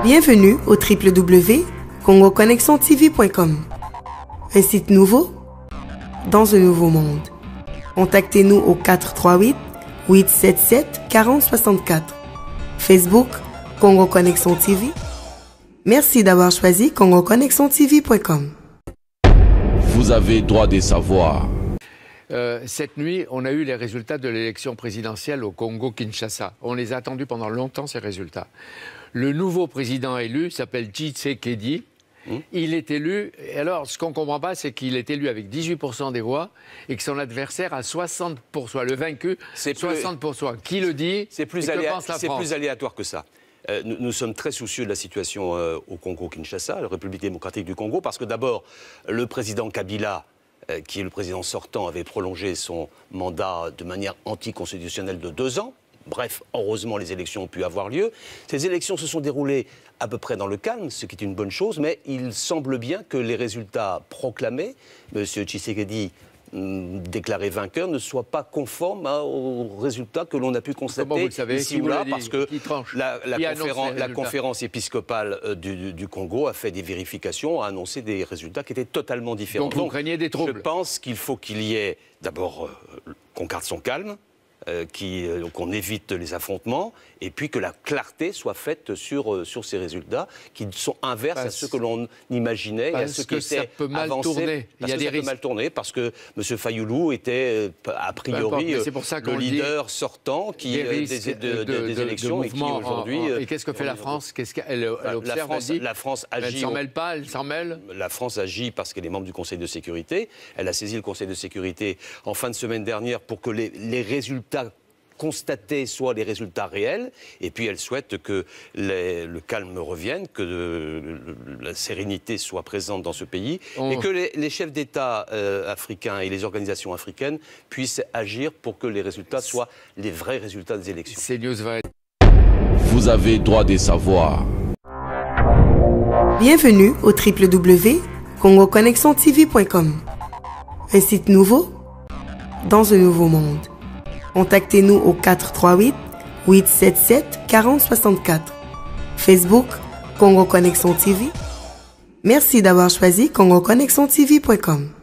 Bienvenue au www.congoconnexiontv.com. Un site nouveau dans un nouveau monde. Contactez-nous au 438-877-4064. Facebook, Congo Connexion TV. Merci d'avoir choisi congoconnexiontv.com. Vous avez droit de savoir. Cette nuit, on a eu les résultats de l'élection présidentielle au Congo-Kinshasa. On les a attendus pendant longtemps, ces résultats. Le nouveau président élu s'appelle Tshisekedi. Il est élu, et alors ce qu'on ne comprend pas, c'est qu'il est élu avec 18% des voix et que son adversaire a 60%, le vaincu, 60%. Qui le dit? C'est plus aléatoire que ça. Nous sommes très soucieux de la situation au Congo-Kinshasa, la République démocratique du Congo, parce que d'abord, le président Kabila, qui est le président sortant, avait prolongé son mandat de manière anticonstitutionnelle de 2 ans. Bref, heureusement, les élections ont pu avoir lieu. Ces élections se sont déroulées à peu près dans le calme, ce qui est une bonne chose, mais il semble bien que les résultats proclamés, M. Tshisekedi déclaré vainqueur, ne soient pas conformes aux résultats que l'on a pu constater ici ou là, parce que la conférence épiscopale du Congo a fait des vérifications, a annoncé des résultats qui étaient totalement différents. Donc vous craignez des troubles? Je pense qu'il faut qu'il y ait d'abord qu'on garde son calme, qu'on évite les affrontements, et puis que la clarté soit faite sur ces résultats qui sont inverses à ceux que l'on imaginait et à ceux qui étaient avancés. Il y a des risques. Mal tourné parce que M. Fayoulou était a priori le leader sortant des élections et qui aujourd'hui... Et qu'est-ce que fait la France? Elle observe, la France agit... Elle s'en mêle pas? Elle s'en mêle? La France agit parce qu'elle est membre du Conseil de sécurité. Elle a saisi le Conseil de sécurité en fin de semaine dernière pour que les résultats constatés soient les résultats réels, et puis elle souhaite que le calme revienne, que la sérénité soit présente dans ce pays, et que les chefs d'État africains et les organisations africaines puissent agir pour que les résultats soient les vrais résultats des élections. CNews va être... Vous avez droit de savoir. Bienvenue au www.congoconnexiontv.com. Un site nouveau dans un nouveau monde. Contactez-nous au 438-877-4064. Facebook, Congo Connexion TV. Merci d'avoir choisi congoconnexiontv.com.